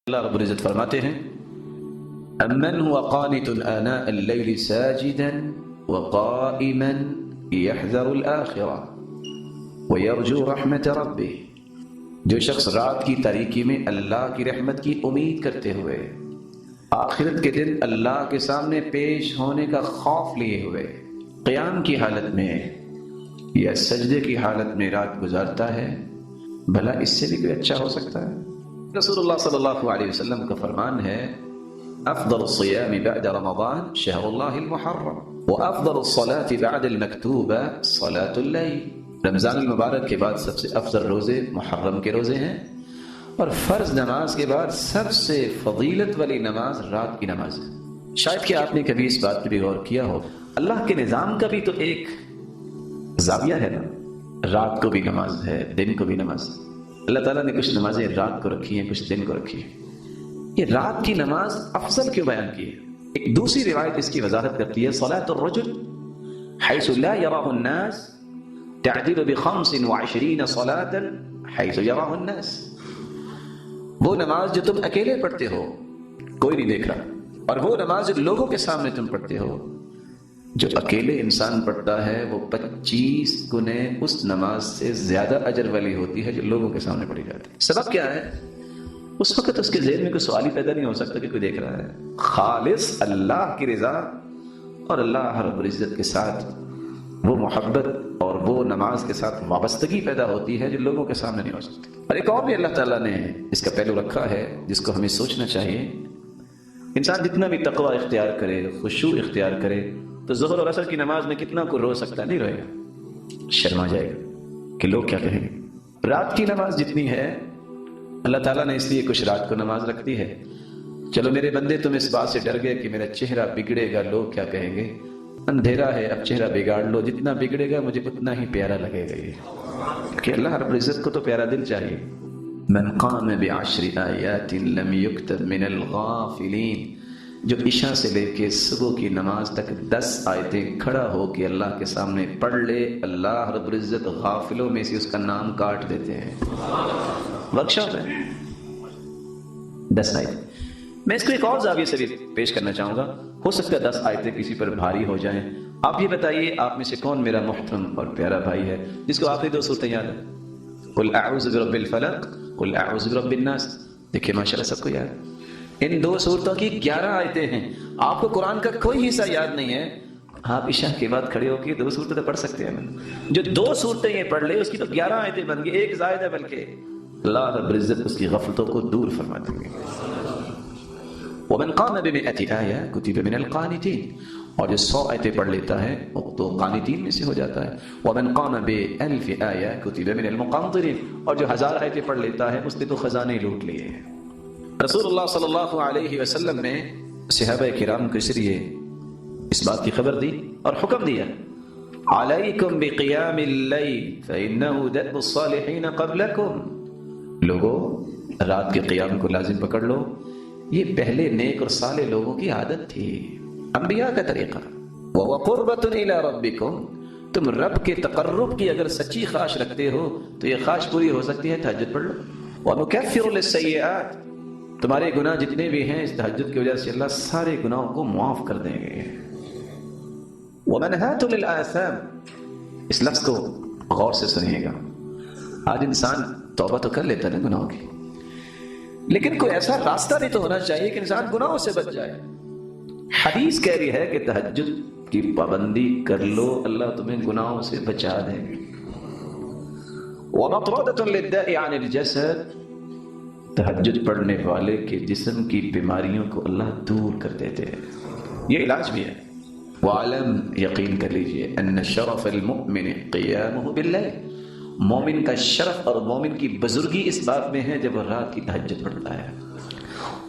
اللہ رب العزت فرماتے ہیں امن هو قانت آناء اللیل ساجدا وقائما يحذر الآخرة ويرجو رحمة ربه، جو شخص رات کی تاریکی میں اللہ کی رحمت کی امید کرتے ہوئے آخرت کے دن اللہ کے سامنے پیش ہونے کا خوف لیے ہوئے قیام کی حالت میں یا سجدے کی حالت میں رات گزارتا ہے، بھلا اس سے بھی کوئی اچھا ہو سکتا ہے؟ رسول اللہ صلی اللہ علیہ وسلم کا فرمان ہے افضل الصیام بعد رمضان شہر اللہ المحرم وافضل الصلاة بعد المکتوبہ صلاة اللیل، رمضان المبارک کے بعد سب سے افضل روزے محرم کے روزے ہیں، اور فرض نماز کے بعد سب سے فضیلت والی نماز رات کی نماز ہے۔ شاید کہ آپ نے کبھی اس بات پہ بھی غور کیا ہو، اللہ کے نظام کا بھی تو ایک زاویہ ہے نا، رات کو بھی نماز ہے، دن کو بھی نماز ہے۔ اللہ تعالیٰ نے کچھ نمازیں رات کو رکھی ہیں، کچھ دن کو رکھی ہیں۔ یہ رات کی نماز افضل کیوں بیان کی ہے؟ ایک دوسری روایت اس کی وضاحت کرتی ہے صلاة الرجل حيث لا يراه الناس تعدل ب25 صلاة حيث يراه الناس، وہ نماز جو تم اکیلے پڑھتے ہو کوئی نہیں دیکھ رہا، اور وہ نماز جو لوگوں کے سامنے تم پڑھتے ہو، جو اکیلے انسان پڑھتا ہے وہ 25 گنے اس نماز سے زیادہ اجر والی ہوتی ہے جو لوگوں کے سامنے پڑھی جاتی ہے۔ سبب کیا ہے؟ اس وقت اس کے ذہن میں کوئی سوال ہی پیدا نہیں ہو سکتا کہ کوئی دیکھ رہا ہے، خالص اللہ کی رضا اور اللہ رب العزت کے ساتھ وہ محبت اور وہ نماز کے ساتھ وابستگی پیدا ہوتی ہے جو لوگوں کے سامنے نہیں ہو سکتی۔ اور ایک اور بھی اللہ تعالیٰ نے اس کا پہلو رکھا ہے جس کو ہمیں سوچنا چاہیے، انسان جتنا بھی تقوی اختیار کرے، خشوع اختیار کرے، تو ظہر اور عصر کی نماز میں کتنا کو رو سکتا ہے؟ نہیں روئے گا، شرما جائے گا کہ لوگ کیا کہیں گے۔ رات کی نماز جتنی ہے اللہ تعالیٰ نے اس لیے کچھ رات کو نماز رکھ دی ہے، چلو میرے بندے تم اس بات سے ڈر گئے کہ میرا چہرہ بگڑے گا، لوگ کیا کہیں گے، اندھیرا ہے اب چہرہ بگاڑ لو، جتنا بگڑے گا مجھے اتنا ہی پیارا لگے گا، یہ کہ اللہ رب العزت کو تو پیارا دل چاہیے۔ من قام ب10 آیات لم یکتب من الغافلین، جو عشاء سے لے کے صبح کی نماز تک 10 آیتیں کھڑا ہو کے اللہ کے سامنے پڑھ لے، اللہ رب العزت غافلوں میں سے اس کا نام کاٹ دیتے ہیں۔ ورکشاپ ہے 10 آیتیں۔ میں اس کو ایک اور زاویے سے بھی پیش کرنا چاہوں گا، ہو سکتا ہے 10 آیتیں کسی پر بھاری ہو جائیں۔ آپ یہ بتائیے آپ میں سے کون میرا محترم اور پیارا بھائی ہے جس کو آخری 2 صورتیں یاد ہیں؟ قل اعوذ برب الفلق، قل اعوذ برب الناس، دیکھیں ماشاءاللہ سب کو یاد۔ ان 2 صورتوں کی 11 آیتیں ہیں، آپ کو قرآن کا کوئی حصہ یاد نہیں ہے، آپ عشاء کے بعد کھڑے ہو کے 2 صورتیں تو پڑھ سکتے ہیں۔ جو 2 صورتیں یہ پڑھ لے اس کی تو 11 آیتیں بن گئی، ایک زائد ہے، بلکہ اللہ رب العزت اس کی غفلتوں کو دور فرما دیں گے۔ ومن قام ب100 آیہ کتب من القانتین، اور جو 100 آیتیں پڑھ لیتا ہے وہ تو قانتین میں سے ہو جاتا ہے۔ ومن قام ب1000 آیہ کتب من المقنطرین، اور جو 1000 آیتیں پڑھ لیتا ہے اس نے تو خزانے لوٹ لیے۔ رسول اللہ صلی اللہ علیہ وسلم نے صحابہ کرام کے ذریعے اس بات کی خبر دی اور حکم دیا، علیکم بقیام اللیل فإنہ دأب الصالحین قبلکم، لوگو رات کے قیام کو لازم پکڑ لو، یہ پہلے نیک اور صالح لوگوں کی عادت تھی، انبیاء کا طریقہ۔ وَقُرْبَةٌ إِلَىٰ رَبِّكُمْ، تم رب کے تقرب کی اگر سچی خواہش رکھتے ہو تو یہ خواہش پوری ہو سکتی ہے تہجد پڑھ لو۔ وَنُكَفِّرُ لِلسَّيِّئَاتِ، تمہارے گناہ جتنے بھی ہیں اس تہجد کی وجہ سے اللہ سارے گناہوں کو معاف کر دیں گے۔ وَمَنْهَاتُ لِلْآثَامِ، اس لفظ کو غور سے سنیے گا۔ آج انسان توبہ تو کر لیتا ہے گناہوں کی، لیکن کوئی ایسا راستہ نہیں تو ہونا چاہیے کہ انسان گناہوں سے بچ جائے۔ حدیث کہہ رہی ہے کہ تہجد کی پابندی کر لو، اللہ تمہیں گناہوں سے بچا دیں گے۔ وَمَطْرَدَةٌ لِلدَّاءِ عَنِ الْجَسَدِ، تہجد پڑھنے والے کے جسم کی بیماریوں کو اللہ دور کر دیتے ہیں، یہ علاج بھی ہے۔ وَعَلَمْ، یقین کر لیجئے، أَنَّ شَرَفَ الْمُؤْمِنِ قِيَامُهُ بِاللَّيْلِ، مومن کا شرف اور مومن کی بزرگی اس بات میں ہے جب وہ رات کی تہجد پڑھتا ہے۔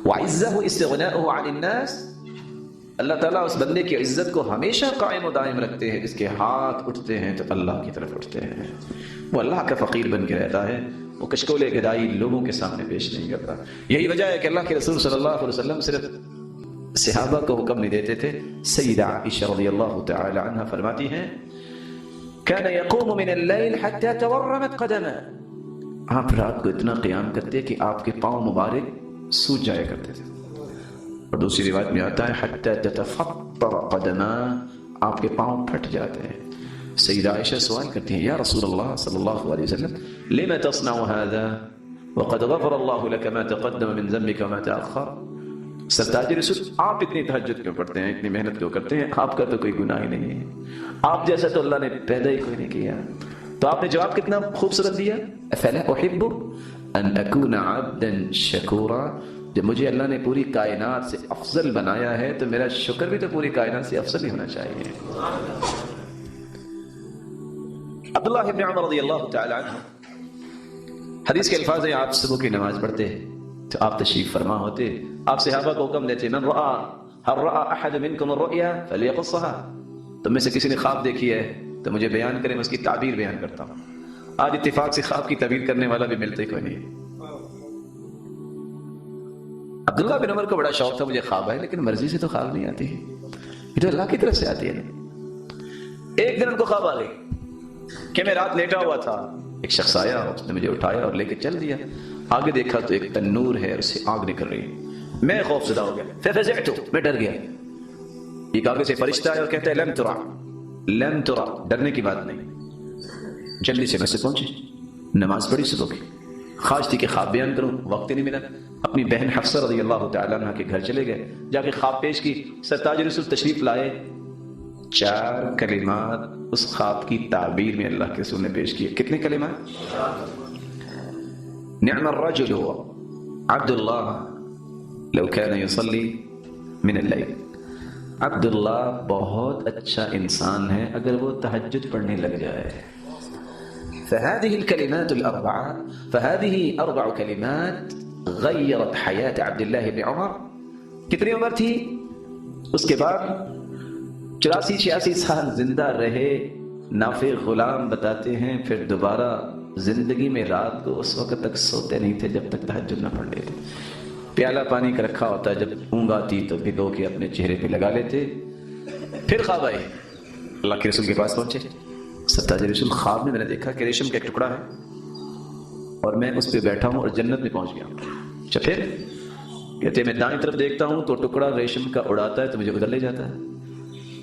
وَعِزَّهُ اسْتِغْنَاؤُهُ عَنِ النَّاسِ، اللہ تعالیٰ اس بندے کی عزت کو ہمیشہ قائم و دائم رکھتے ہیں، اس کے ہاتھ اٹھتے ہیں تو اللہ کی طرف اٹھتے ہیں، وہ اللہ کا فقیر بن کے رہتا ہے، وہ کشکول گدائی لوگوں کے سامنے پیش نہیں کرتا۔ یہی وجہ ہے کہ اللہ کے رسول صلی اللہ علیہ وسلم صرف صحابہ کو حکم نہیں دیتے تھے، سیدہ عائشہ رضی اللہ تعالی عنہ فرماتی ہیں كان يقوم من الليل حتى تورمت قدمه، آپ رات کو اتنا قیام کرتے کہ آپ کے پاؤں مبارک سوج جایا کرتے تھے. اور دوسری روایت میں آتا ہے حتی تتفطر قدماه، آپ کے پاؤں پھٹ جاتے ہیں. سیدہ عائشہ سوال کرتی ہیں یا رسول اللہ صلی اللہ علیہ وسلم لما تصنع هذا وقد غفر الله لك ما تقدم من ذنبك وما تأخر. سرتاج رسول آپ اتنی تہجد کیوں پڑھتے ہیں، اتنی محنت کیوں کرتے ہیں، آپ کا تو کوئی گناہ ہی نہیں ہے، آپ جیسا تو اللہ نے پیدا ہی کوئی نہیں کیا. تو آپ نے جواب کتنا خوبصورت دیا، افلا احب ان اکون عبدا شکورا. جب مجھے اللہ نے پوری کائنات سے افضل بنایا ہے تو میرا شکر بھی تو پوری کائنات سے افضل ہی ہونا چاہیے. عبداللہ ابن عمر رضی اللہ تعالی عنہ حدیث کے الفاظ ہیں، آپ صبح کی نماز پڑھتے تو آپ تشریف فرما ہوتے، آپ صحابہ کو حکم دیتے من رأى هل رأى احد منكم الرؤيا فليقصها، تم میں سے کسی نے خواب دیکھی ہے تو مجھے بیان کریں، میں اس کی تعبیر بیان کرتا ہوں. آج اتفاق سے خواب کی تعبیر کرنے والا بھی ملتے کوئی نہیں. عبداللہ بن عمر کو بڑا شوق تھا مجھے خواب ہے، لیکن مرضی سے تو خواب نہیں آتی، یہ تو اللہ کی طرف سے آتی ہے. ایک دن ان کو خواب آ گئی کہ میں رات لیٹا ہوا تھا، ایک شخص آیا، اس نے مجھے اٹھایا اور لے کے چل دیا. آگے دیکھا تو ایک تنور ہے، اس سے آگ نکل رہی ہے. میں خوف زدہ ہو گیا، ففزعت، میں ڈر گیا. ایک آگے سے فرشتہ ہے اور کہتا ہے لم ترى، لم ترى، ڈرنے کی بات نہیں. جلدی سے مسجد پہنچے، نماز پڑھی صبح کی. خواہش تھی کہ خواب بیان کروں، وقت ہی نہیں ملا. اپنی بہن حفصہ رضی اللہ تعالیٰ عنہ کے گھر چلے گئے، جا کے خواب پیش کی. سرتاج رسول تشریف لائے، 4 کلمات اس خواب کی تعبیر میں اللہ کے رسول نے پیش کیے. کتنے کلمات؟ نعم الرجل عبداللہ لو كان يصلي من اللیل. عبداللہ بہت اچھا انسان ہے اگر وہ تہجد پڑھنے لگ جائے. فهذه الكلمات الأربعة، فهذه 4 كلمات غيرت حياة عبد الله بن عمر. کتنی عمر تھی اس کے بعد؟ 84-86 سال زندہ رہے. نافع غلام بتاتے ہیں پھر دوبارہ زندگی میں رات کو اس وقت تک سوتے نہیں تھے جب تک تہجد نہ پڑھ لیتے. پیالہ پانی کا رکھا ہوتا ہے، جب اونگ آتی تو بھگو کے اپنے چہرے پہ لگا لیتے. پھر خواب آئے، اللہ کے رسول کے پاس پہنچے. سرتاج رسول خواب میں نے دیکھا کہ ریشم کا ایک ٹکڑا ہے اور میں اس پہ بیٹھا ہوں اور جنت میں پہنچ گیا ہوں. اچھا پھر کہتے میں دائیں طرف دیکھتا ہوں تو ٹکڑا ریشم کا اڑاتا ہے تو مجھے ادھر لے جاتا ہے.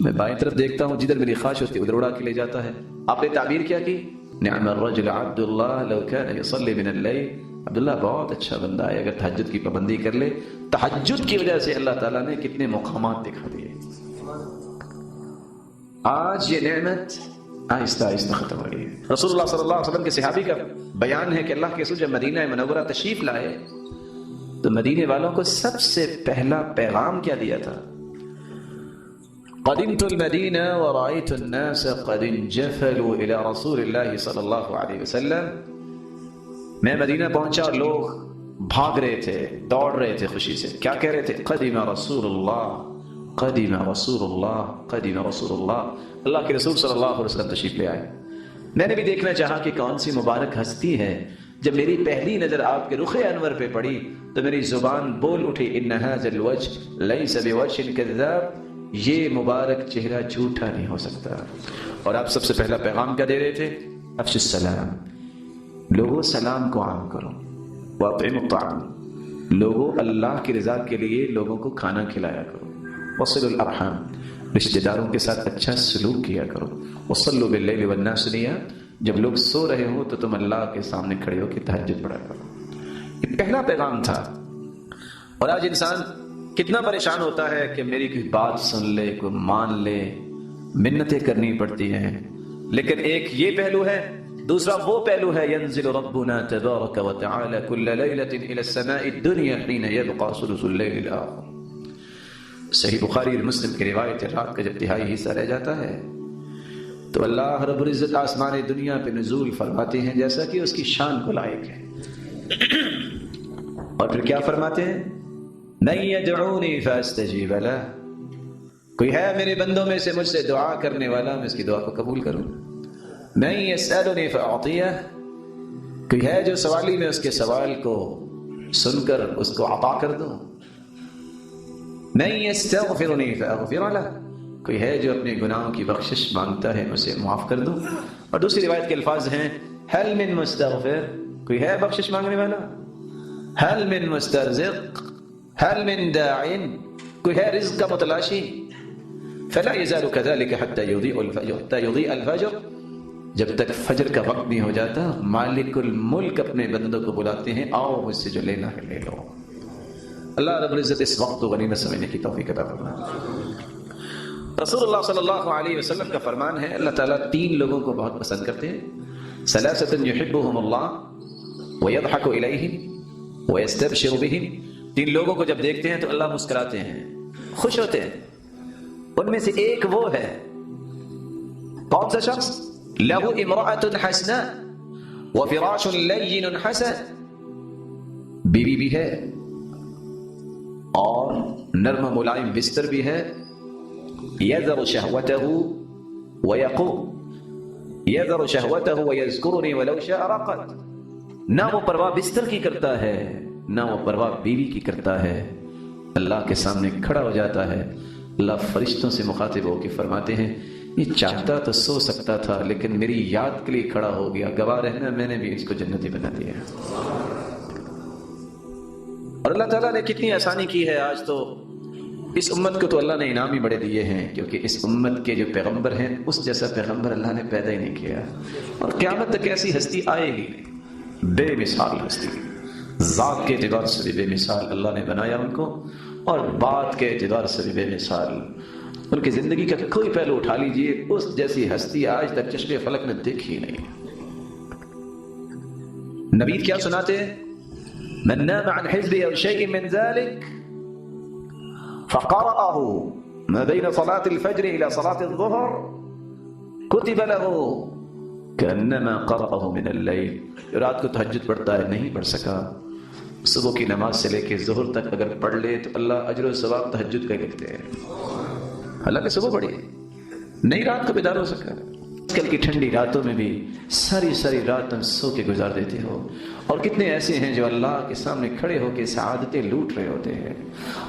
میں بائیں طرف دیکھتا ہوں جدھر میری خواہش ہوتی ہے ادھر اڑا کے لے جاتا ہے. آپ نے تعبیر کیا کی، نعم الرجل عبداللہ لو كان يصلي من اللیل. عبداللہ بہت اچھا بندہ ہے اگر تہجد کی پابندی کر لے. تہجد کی وجہ سے اللہ تعالیٰ نے کتنے مقامات دکھا دیے. آج یہ نعمت آہستہ آہستہ ختم ہو گئی ہے. رسول اللہ صلی اللہ علیہ وسلم کے صحابی کا بیان ہے کہ اللہ کے رسول جب مدینہ منورہ تشریف لائے تو مدینے والوں کو سب سے پہلا پیغام کیا دیا تھا؟ قدمت المدینہ ورأیت الناس قد انجفلوا الى رسول اللہ صلی اللہ علیہ وسلم. میں مدینہ پہنچا اور لوگ بھاگ رہے تھے، دوڑ رہے تھے خوشی سے. کیا کہہ رہے تھے؟ قدم رسول اللہ، قدم رسول اللہ، قدم رسول اللہ. اللہ کے رسول صلی اللہ علیہ وسلم تشریف لے آئے. میں نے بھی دیکھنا چاہا کہ کون سی مبارک ہستی ہے. جب میری پہلی نظر آپ کے رخ انور پہ پڑی تو میری زبان بول اٹھی ان هذا الوجه ليس بوجه كذاب، یہ مبارک چہرہ جھوٹا نہیں ہو سکتا. اور آپ سب سے پہلا پیغام کیا دے رہے تھے؟ افشوا السلام، لوگوں سلام کو عام کرو. واطعموا الطعام، لوگوں اللہ کی رضا کے لیے لوگوں کو کھانا کھلایا کرو. وصلوا الارحام، رشتہ داروں کے ساتھ اچھا سلوک کیا کرو. وصلوا باللیل والناس نیام، جب لوگ سو رہے ہو تو تم اللہ کے سامنے کھڑے ہو کے تہجد پڑھا کرو. یہ پہلا پیغام تھا. اور آج انسان کتنا پریشان ہوتا ہے کہ میری کوئی بات سن لے، کوئی مان لے، منتیں کرنی پڑتی ہیں. لیکن ایک یہ پہلو ہے، دوسرا وہ پہلو ہے ينزل ربنا تبارک وتعالى كل ليلة الى السماء الدنيا حين يبقى ثلث الليل الاخر. صحیح بخاری اور مسلم کی روایت ہے، رات کا جب تہائی حصہ رہ جاتا ہے تو اللہ رب العزت آسمان دنیا پہ نزول فرماتے ہیں جیسا کہ اس کی شان کو لائق ہے. اور پھر کیا فرماتے ہیں؟ من يدعوني فاستجیب له، کوئی ہے میرے بندوں میں سے مجھ سے دعا کرنے والا، میں اس کی دعا کو قبول کروں. من يسألني فأعطيه، کوئی ہے جو سوالی میں اس کے سوال کو سن کر اس کو عطا کر دوں. من يستغفرني فأغفر له، کوئی ہے جو اپنے گناہوں کی بخشش مانگتا ہے اسے معاف کر دوں. اور دوسری روایت کے الفاظ ہیں هل من مستغفر، کوئی ہے بخشش مانگنے والا. هل من مسترزق هل من داع، کوئی ہے رزق کا متلاشی؟ فلا يزال كذلك حتى يضيء الفجر، جب تک فجر کا وقت نہیں ہو جاتا مالک الملک اپنے بندوں کو بلاتے ہیں، آؤ مجھ سے جو لینا ہے لے لو۔ اللہ رب العزت اس وقت کو غنیمت سمجھنے کی توفیق عطا فرمائے۔ رسول اللہ صلی اللہ علیہ وسلم کا فرمان ہے اللہ تعالیٰ 3 لوگوں کو بہت پسند کرتے ہیں، ثلاثة يحبهم الله ويضحك إليهم ويستبشر بهم، 3 لوگوں کو جب دیکھتے ہیں تو اللہ مسکراتے ہیں، خوش ہوتے ہیں۔ ان میں سے ایک وہ ہے، کون سا شخص؟ له امرأة حسناء وفراش لين حسن، بیوی بھی ہے اور نرم ملائم بستر بھی ہے، يذر شهوته ويقوم يذر شهوته ويذكرني ولو شاء رقد، نہ وہ پرواہ بستر کی کرتا ہے نہ وہ پرواہ بیوی کی کرتا ہے، اللہ کے سامنے کھڑا ہو جاتا ہے، اللہ فرشتوں سے مخاطب ہو کے فرماتے ہیں یہ چاہتا تو سو سکتا تھا لیکن میری یاد کے لیے کھڑا ہو گیا، گواہ رہنا میں نے بھی اس کو جنتی بنا دیا۔ اور اللہ تعالیٰ نے کتنی آسانی کی ہے، آج تو اس امت کو تو اللہ نے انعام ہی بڑے دیے ہیں، کیونکہ اس امت کے جو پیغمبر ہیں اس جیسا پیغمبر اللہ نے پیدا ہی نہیں کیا، اور قیامت تک ایسی ہستی آئے گی بے مثال ہستی، ذات کے اعتبار سے بھی بے مثال اللہ نے بنایا ان کو، اور بات کے اعتبار سے بھی بے مثال، ان کی زندگی کا کوئی پہلو اٹھا لیجئے اس جیسی ہستی آج تک چشم فلک نے دیکھی نہیں۔ نبی کیا سناتے ہیں؟ من نام عن حزب او شيء من ذلك فقرأه ما بين صلاة الفجر الى صلاة الظهر كتب له كأنما قرأه من الليل، رات کو تہجد پڑھتا ہے نہیں پڑھ سکا، صبح کی نماز سے لے کے ظہر تک اگر پڑھ لے تو اللہ اجر و ثواب تہجد کا لکھتے ہیں، حالانکہ صبح پڑھی نہیں، رات کو بیدار ہو سکا۔ کل کی ٹھنڈی راتوں میں بھی ساری رات تم سو کے گزار دیتے ہو، اور کتنے ایسے ہیں جو اللہ کے سامنے کھڑے ہو کے سعادتیں لوٹ رہے ہوتے ہیں،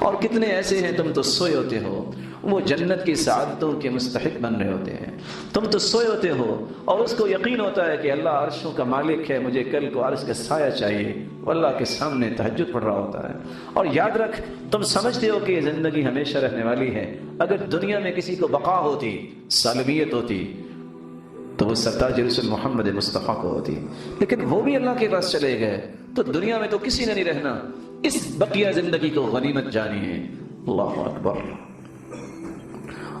اور کتنے ایسے ہیں تم تو سوئے ہوتے ہو وہ جنت کی سعادتوں کے مستحق بن رہے ہوتے ہیں، تم تو سوئے ہوتے ہو اور اس کو یقین ہوتا ہے کہ اللہ عرشوں کا مالک ہے، مجھے کل کو عرش کا سایہ چاہیے، وہ اللہ کے سامنے تہجد پڑھ رہا ہوتا ہے۔ اور یاد رکھ، تم سمجھتے ہو کہ یہ زندگی ہمیشہ رہنے والی ہے، اگر دنیا میں کسی کو بقا ہوتی، سالمیت ہوتی، تو وہ سرتاج رسول محمد مصطفیٰ کو ہوتی، لیکن وہ بھی اللہ کے پاس چلے گئے، تو دنیا میں تو کسی نے نہیں رہنا۔ اس بقیہ زندگی کو غنیمت جانیے، اللہ اکبر،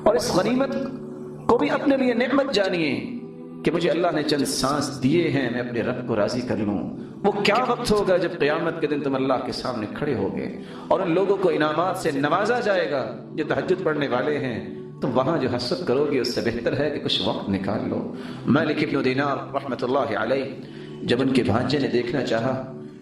اور اس غنیمت کو بھی اپنے لیے نعمت جانیے کہ مجھے اللہ نے چند سانس دیے ہیں، میں اپنے رب کو راضی کر لوں۔ وہ کیا وقت ہوگا جب قیامت کے دن تم اللہ کے سامنے کھڑے ہوگے اور ان لوگوں کو انعامات سے نوازا جائے گا جو تہجد پڑھنے والے ہیں، تو وہاں جو حسرت کرو گے اس سے بہتر ہے کہ کچھ وقت نکال لو۔ مالک ابن دینار رحمۃ اللہ علیہ جب ان کے بھانجے نے دیکھنا چاہا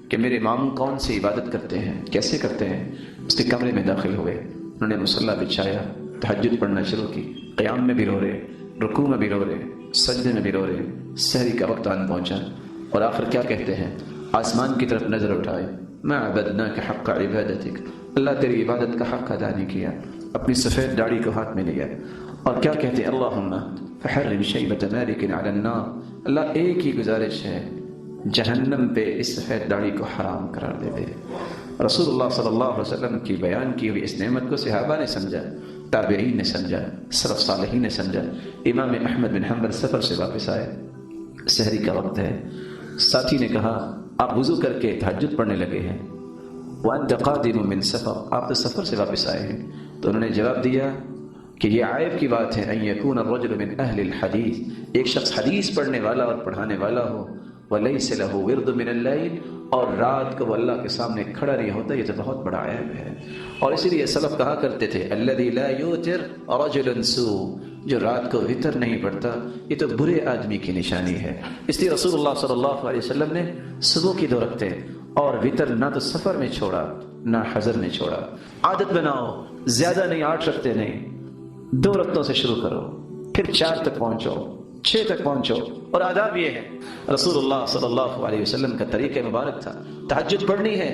کہ میرے ماموں کون سی عبادت کرتے ہیں، کیسے کرتے ہیں، اس کے کمرے میں داخل ہوئے، انہوں نے مصلی بچھایا، تہجد پڑھنا شروع کی، قیام میں بھی رو رہے، رکوع میں بھی رو رہے، سجدے میں بھی رو رہے، سحری کا وقت آن پہنچا، اور آخر کیا کہتے ہیں؟ آسمان کی طرف نظر اٹھائے، ما عبدناک حق عبادتک، اللہ تیری عبادت کا حق ادا نہیں کیا، اپنی سفید داڑھی کو ہاتھ میں لیا، اور کیا کہتے ہیں؟ اللہم فحرم شیبۃ مالک علی النار، اللہ ایک ہی گزارش ہے، جہنم پہ اس سفید داڑھی کو حرام قرار دے دے۔ رسول اللہ صلی اللہ علیہ وسلم کی بیان کی ہوئی اس نعمت کو صحابہ نے سمجھا، تابعین نے سمجھا، سلف صالحین نے سمجھا۔ امام احمد بن حنبل سفر سے واپس آئے، سحری کا وقت ہے، ساتھی نے کہا آپ وضو کر کے تہجد پڑھنے لگے ہیں، وانت قادم من سفر، آپ تو سفر سے واپس آئے ہیں، تو انہوں نے جواب دیا کہ یہ عیب کی بات ہے، ان یکون الرجل من اہل الحدیث، ایک شخص حدیث پڑھنے والا اور پڑھانے والا ہو، ولیس له ورد من اللیل، اور رات کو وہ اللہ کے سامنے کھڑا نہیں ہوتا، یہ تو بہت بڑا عیب ہے۔ اور اسی لیے سلف کہا کرتے تھے الذی لا یوتر رجل سوء، جو رات کو وتر نہیں پڑھتا یہ تو برے آدمی کی نشانی ہے۔ اس لیے رسول اللہ صلی اللہ علیہ وسلم نے صبح کی 2 رکعتیں اور وتر نہ تو سفر میں چھوڑا نہ حضر میں چھوڑا۔ عادت بناؤ، زیادہ نہیں، 8 رکعتیں نہیں، 2 رکعتوں سے شروع کرو، پھر 4 تک پہنچو، 6 تک پہنچو۔ اور آداب یہ ہے، رسول اللہ صلی اللہ علیہ وسلم کا طریقہ مبارک تھا، تہجد پڑھنی ہے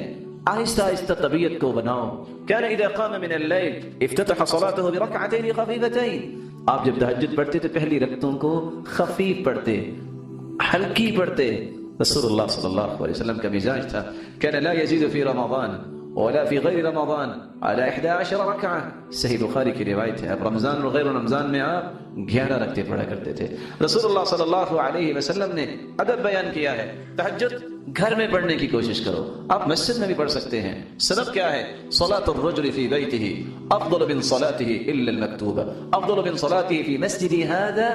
آہستہ آہستہ طبیعت کو بناؤ۔ كان اذا قام من الليل افتتح صلاته بركعتين خفيفتين، آپ جب تہجد پڑھتے تو پہلی رکعتوں کو خفیف پڑھتے، ہلکی پڑھتے، رسول اللہ صلی اللہ علیہ وسلم کا مزاج تھا كان لا يزيد في رمضان ولا في غير رمضان على 11 ركعة. صحیح بخاری کی روایت ہے. اب رمضان اور غیر رمضان میں آپ 11 رکعتیں پڑھا کرتے تھے. رسول اللہ صلی اللہ علیہ وسلم نے ادب بیان کیا ہے. تہجد گھر میں پڑھنے کی کوشش کرو. آپ مسجد میں بھی پڑھ سکتے ہیں. سبب کیا ہے؟ صلاة الرجل في بيته افضل من صلاته الا المكتوبة افضل من صلاته في مسجد هذا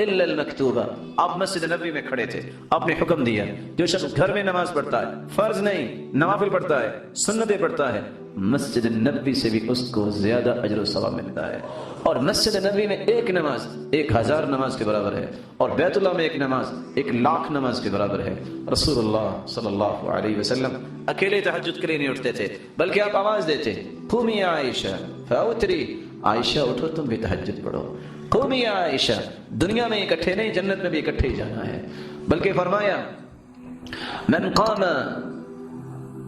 الا المكتوبة. آپ مسجد نبوی میں کھڑے تھے, آپ نے حکم دیا جو شخص گھر میں نماز پڑھتا ہے, فرض نہیں نوافل پڑھتا ہے, سنتیں پڑھتا ہے, مسجد نبوی سے بھی اس کو زیادہ اجر و ثواب ملتا ہے. اور مسجد نبوی میں ایک نماز 1000 نماز کے برابر ہے, اور بیت اللہ میں ایک نماز 1,00,000 نماز کے برابر ہے. رسول اللہ صلی اللہ علیہ وسلم اکیلے تہجد کے لیے نہیں اٹھتے تھے, بلکہ آپ آواز دیتے, قومی عائشہ فاوتری, عائشہ اٹھو تم بھی تہجد پڑھو. قومی عائشہ, دنیا میں اکٹھے نہیں, جنت میں بھی اکٹھے ہی جانا ہے. بلکہ فرمایا من قام,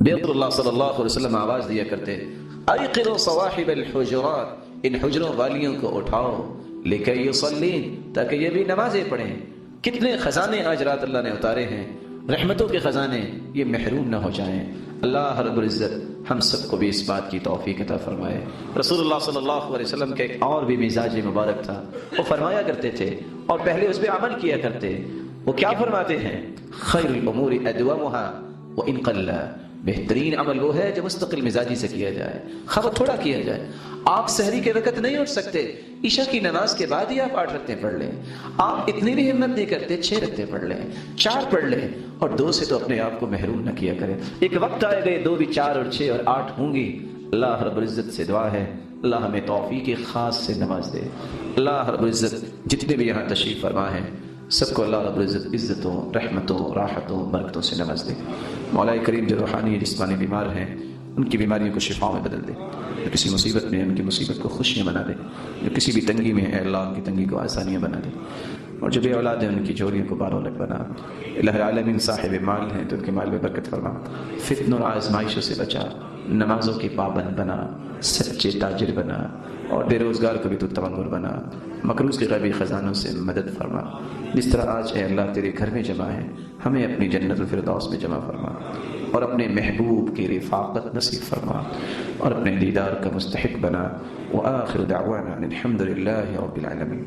رسول اللہ صلی اللہ علیہ وسلم آواز دیا کرتے, ایقظوا صواحب الحجرات, ان حجروں والیوں کو اٹھاؤ, لکی یصلین, تاکہ یہ بھی نمازیں پڑھیں. کتنے خزانے آج رات اللہ نے اتارے ہیں, رحمتوں کے خزانے, یہ محروم نہ ہو جائیں. اللہ رب العزت ہم سب کو بھی اس بات کی توفیق عطا فرمائے. رسول اللہ صلی اللہ علیہ وسلم کا ایک اور بھی مزاج مبارک تھا. وہ فرمایا کرتے تھے اور پہلے اس پہ عمل کیا کرتے. وہ کیا فرماتے ہیں؟ خیر الامور ادومها وان قل, بہترین عمل وہ ہے جو مستقل مزاجی سے کیا جائے, خواہ تھوڑا کیا جائے. آپ سحری کے وقت نہیں اٹھ سکتے, عشاء کی نماز کے بعد ہی آپ 8 رکعتیں پڑھ لیں. آپ اتنی بھی ہمت نہیں کرتے, 6 رکعتیں پڑھ لیں, 4 پڑھ لیں, اور 2 سے تو اپنے آپ کو محروم نہ کیا کریں. ایک وقت آئے گئے 2 بھی 4 اور 6 اور 8 ہوں گی. اللہ رب العزت سے دعا ہے اللہ ہمیں توفیق خاص سے نواز دے. اللہ رب العزت جتنے بھی یہاں تشریف فرما ہیں سب کو اللہ رب العزت عزتوں, رحمتوں, راحتوں, برکتوں سے نواز دے. مولا کریم جو روحانی جسمانی بیمار ہیں ان کی بیماریوں کو شفاؤں میں بدل دے. جو کسی مصیبت میں ان کی مصیبت کو خوشیاں بنا دے. جو کسی بھی تنگی میں ہے اللہ ان کی تنگی کو آسانیاں بنا دے. اور جو بے اولاد ہیں ان کی جوڑیوں کو بارولت بنا. الہ العالمین صاحب مال ہیں تو ان کے مال میں برکت فرما. فتن اور آزمائشوں سے بچا. نمازوں کے پابند بنا. سچے تاجر بنا. اور بے روزگار کو بھی تو تونر بنا. مقروض کے غیبی خزانوں سے مدد فرما. جس طرح آج اے اللہ تیرے گھر میں جمع ہے ہمیں اپنی جنت الفردوس میں جمع فرما, اور اپنے محبوب کی رفاقت نصیب فرما, اور اپنے دیدار کا مستحق بنا. وآخر دعوانا الحمد للہ رب العالمین.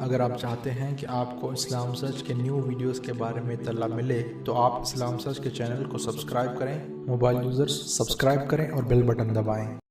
اگر آپ چاہتے ہیں کہ آپ کو اسلام سرچ کے نیو ویڈیوز کے بارے میں اطلاع ملے تو آپ اسلام سرچ کے چینل کو سبسکرائب کریں, موبائل یوزرز سبسکرائب کریں اور بیل بٹن دبائیں.